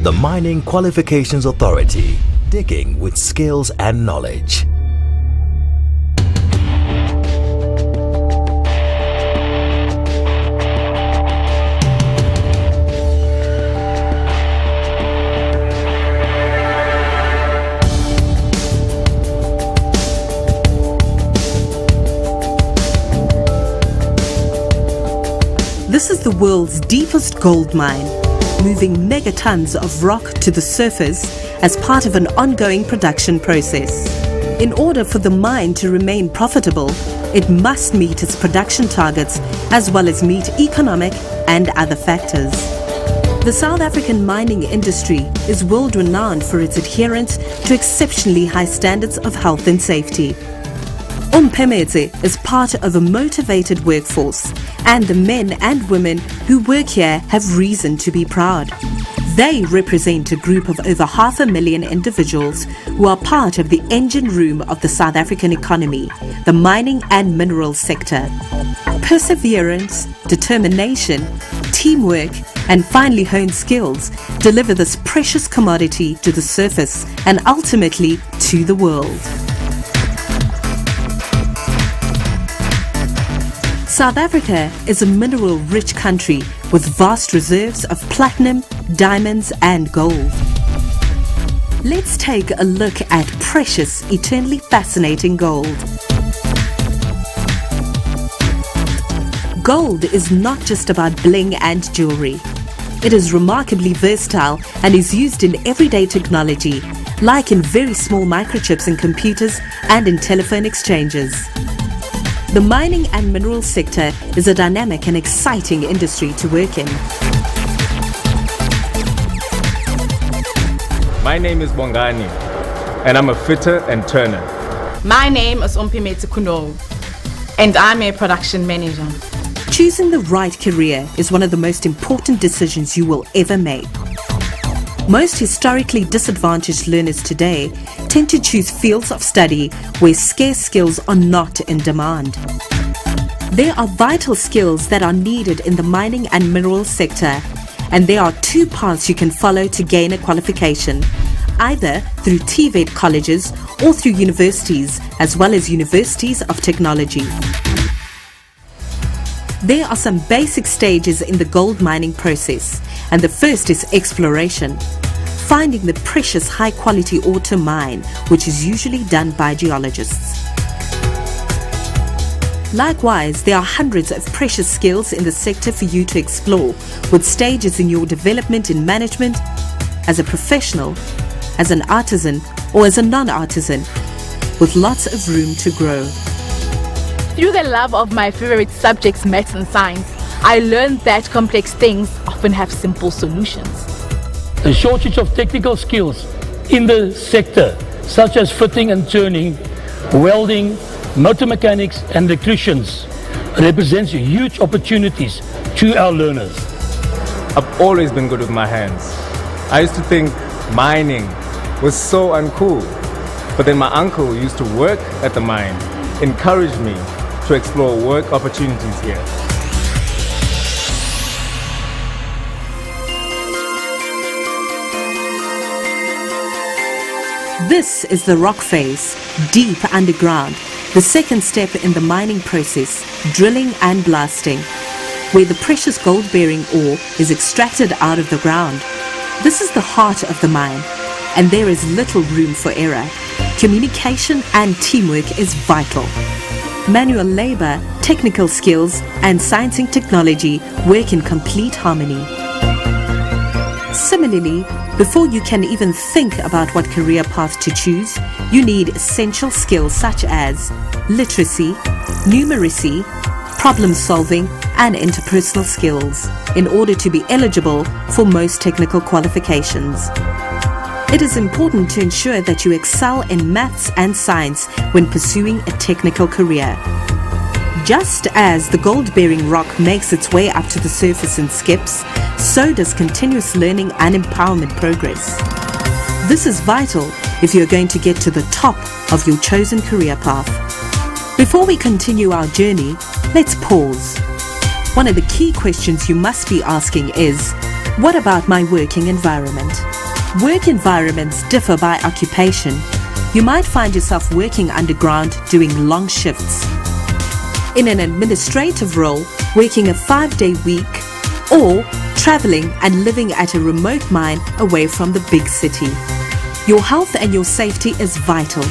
The Mining Qualifications Authority, digging with skills and knowledge. This is the world's deepest gold mine, moving megatons of rock to the surface as part of an ongoing production process. In order for the mine to remain profitable, it must meet its production targets as well as meet economic and other factors. The South African mining industry is world-renowned for its adherence to exceptionally high standards of health and safety. Umpemetse is part of a motivated workforce, and the men and women who work here have reason to be proud. They represent a group of over 500,000 individuals who are part of the engine room of the South African economy, the mining and mineral sector. Perseverance, determination, teamwork, and finely honed skills deliver this precious commodity to the surface and ultimately to the world. South Africa is a mineral-rich country with vast reserves of platinum, diamonds and gold. Let's take a look at precious, eternally fascinating gold. Gold is not just about bling and jewelry. It is remarkably versatile and is used in everyday technology, like in very small microchips in computers and in telephone exchanges. The mining and mineral sector is a dynamic and exciting industry to work in. My name is Bongani, and I'm a fitter and turner. My name is Umpemetse Kuno, and I'm a production manager. Choosing the right career is one of the most important decisions you will ever make. Most historically disadvantaged learners today tend to choose fields of study where scarce skills are not in demand. There are vital skills that are needed in the mining and mineral sector, and there are two paths you can follow to gain a qualification, either through TVET colleges or through universities, as well as universities of technology. There are some basic stages in the gold mining process, and the first is exploration, finding the precious high-quality ore to mine, which is usually done by geologists. Likewise, there are hundreds of precious skills in the sector for you to explore, with stages in your development in management, as a professional, as an artisan, or as a non-artisan, with lots of room to grow. Through the love of my favorite subjects, maths and science, I learned that complex things often have simple solutions. The shortage of technical skills in the sector, such as fitting and turning, welding, motor mechanics and electricians, represents huge opportunities to our learners. I've always been good with my hands. I used to think mining was so uncool, but then my uncle used to work at the mine, encouraged me to explore work opportunities here. This is the rock phase, deep underground, the second step in the mining process, drilling and blasting, where the precious gold-bearing ore is extracted out of the ground. This is the heart of the mine, and there is little room for error. Communication and teamwork is vital. Manual labor, technical skills, and science and technology work in complete harmony. Similarly, before you can even think about what career path to choose, you need essential skills such as literacy, numeracy, problem solving, and interpersonal skills in order to be eligible for most technical qualifications. It is important to ensure that you excel in maths and science when pursuing a technical career. Just as the gold-bearing rock makes its way up to the surface in skips, so does continuous learning and empowerment progress. This is vital if you're going to get to the top of your chosen career path. Before we continue our journey, let's pause. One of the key questions you must be asking is, What about my working environment? Work environments differ by occupation. You might find yourself working underground doing long shifts. In an administrative role, working a 5-day week, or traveling and living at a remote mine away from the big city. Your health and your safety is vital.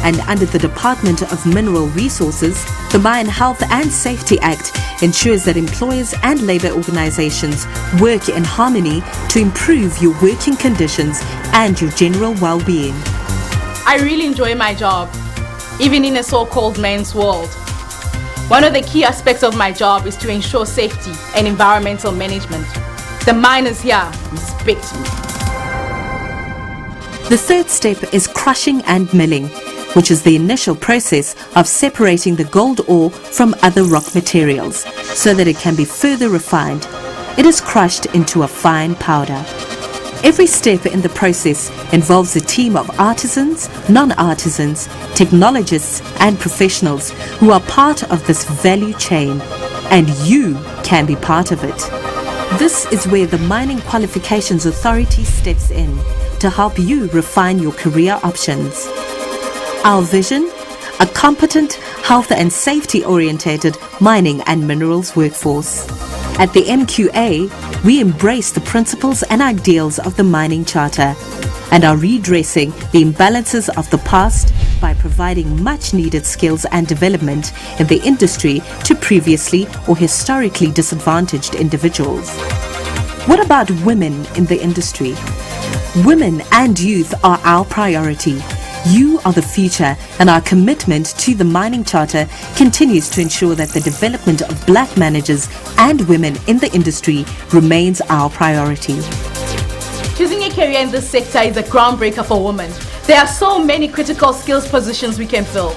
And under the Department of Mineral Resources, the Mine Health and Safety Act ensures that employers and labour organisations work in harmony to improve your working conditions and your general well-being. I really enjoy my job, even in a so-called man's world. One of the key aspects of my job is to ensure safety and environmental management. The miners here respect me. The third step is crushing and milling, which is the initial process of separating the gold ore from other rock materials so that it can be further refined. It is crushed into a fine powder. Every step in the process involves a team of artisans, non-artisans, technologists and professionals who are part of this value chain, and you can be part of it. This is where the Mining Qualifications Authority steps in to help you refine your career options. Our vision? A competent, health and safety orientated mining and minerals workforce. At the MQA, we embrace the principles and ideals of the Mining Charter and are redressing the imbalances of the past by providing much needed skills and development in the industry to previously or historically disadvantaged individuals. What about women in the industry? Women and youth are our priority. You are the future, and our commitment to the Mining Charter continues to ensure that the development of black managers and women in the industry remains our priority. Choosing a career in this sector is a groundbreaker for women. There are so many critical skills positions we can fill.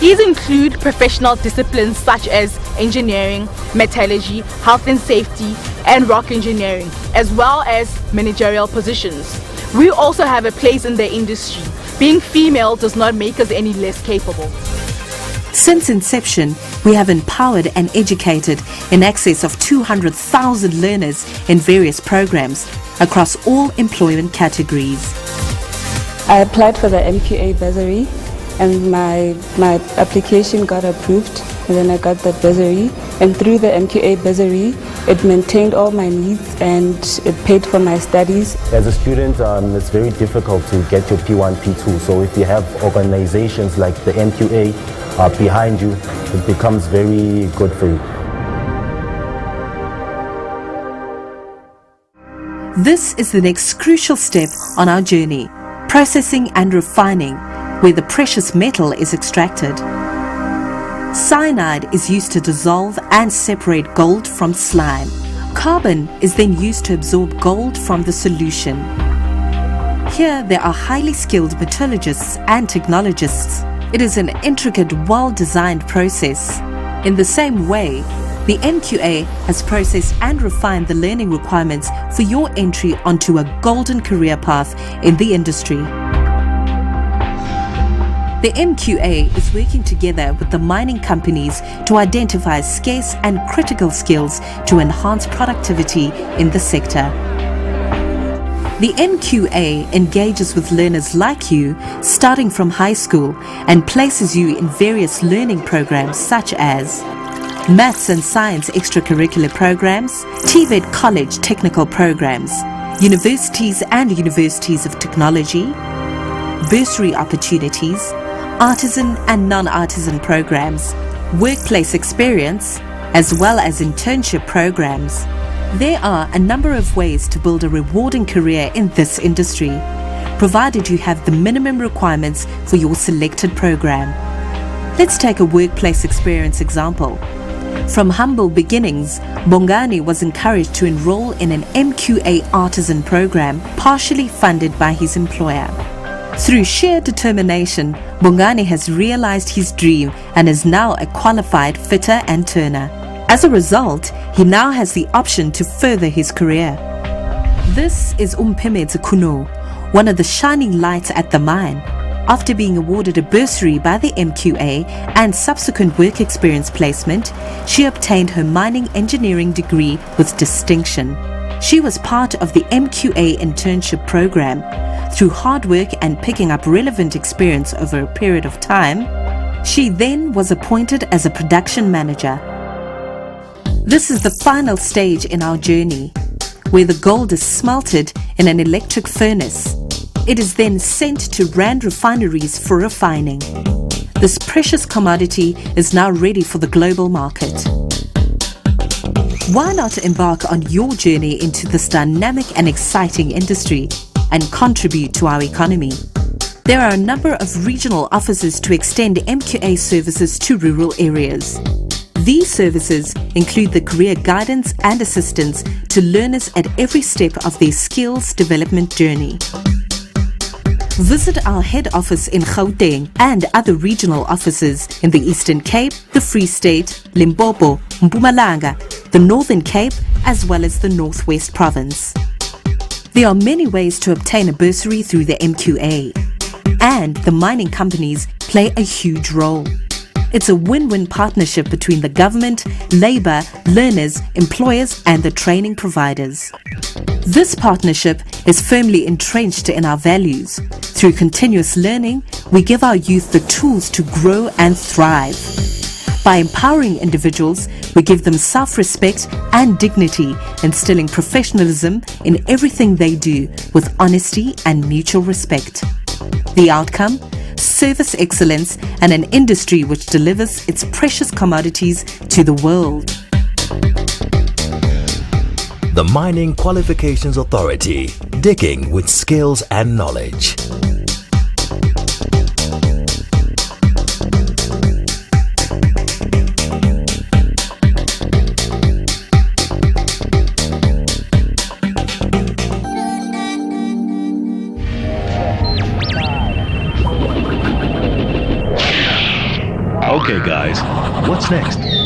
These include professional disciplines such as engineering, metallurgy, health and safety, and rock engineering, as well as managerial positions. We also have a place in the industry. Being female does not make us any less capable. Since inception, we have empowered and educated in excess of 200,000 learners in various programs across all employment categories. I applied for the MQA bursary and my application got approved, and then I got the bursary, and through the MQA bursary it maintained all my needs and it paid for my studies. As a student, it's very difficult to get your P1, P2, so if you have organizations like the MQA behind you, it becomes very good for you. This is the next crucial step on our journey, processing and refining, where the precious metal is extracted. Cyanide is used to dissolve and separate gold from slime. Carbon is then used to absorb gold from the solution. Here there are highly skilled metallurgists and technologists. It is an intricate, well-designed process. In the same way, the MQA has processed and refined the learning requirements for your entry onto a golden career path in the industry. The MQA is working together with the mining companies to identify scarce and critical skills to enhance productivity in the sector. The MQA engages with learners like you starting from high school and places you in various learning programs such as Maths and Science extracurricular programs, TVET College technical programs, universities and universities of technology, bursary opportunities, artisan and non-artisan programs, workplace experience, as well as internship programs. There are a number of ways to build a rewarding career in this industry, provided you have the minimum requirements for your selected program. Let's take a workplace experience example. From humble beginnings, Bongani was encouraged to enroll in an MQA artisan program partially funded by his employer. Through sheer determination, Bongani has realized his dream and is now a qualified fitter and turner. As a result, he now has the option to further his career. This is Umpemetse Kuno, one of the shining lights at the mine. After being awarded a bursary by the MQA and subsequent work experience placement, she obtained her mining engineering degree with distinction. She was part of the MQA internship program. Through hard work and picking up relevant experience over a period of time, she then was appointed as a production manager. This is the final stage in our journey, where the gold is smelted in an electric furnace. It is then sent to Rand refineries for refining. This precious commodity is now ready for the global market. Why not embark on your journey into this dynamic and exciting industry and contribute to our economy? There are a number of regional offices to extend MQA services to rural areas. These services include the career guidance and assistance to learners at every step of their skills development journey. Visit our head office in Gauteng and other regional offices in the Eastern Cape, the Free State, Limpopo, Mpumalanga, the Northern Cape, as well as the Northwest Province. There are many ways to obtain a bursary through the MQA, and the mining companies play a huge role. It's a win-win partnership between the government, labour, learners, employers and the training providers. This partnership is firmly entrenched in our values. Through continuous learning, we give our youth the tools to grow and thrive. By empowering individuals, we give them self-respect and dignity, instilling professionalism in everything they do with honesty and mutual respect. The outcome? Service excellence and an industry which delivers its precious commodities to the world. The Mining Qualifications Authority, digging with skills and knowledge. Okay guys, what's next?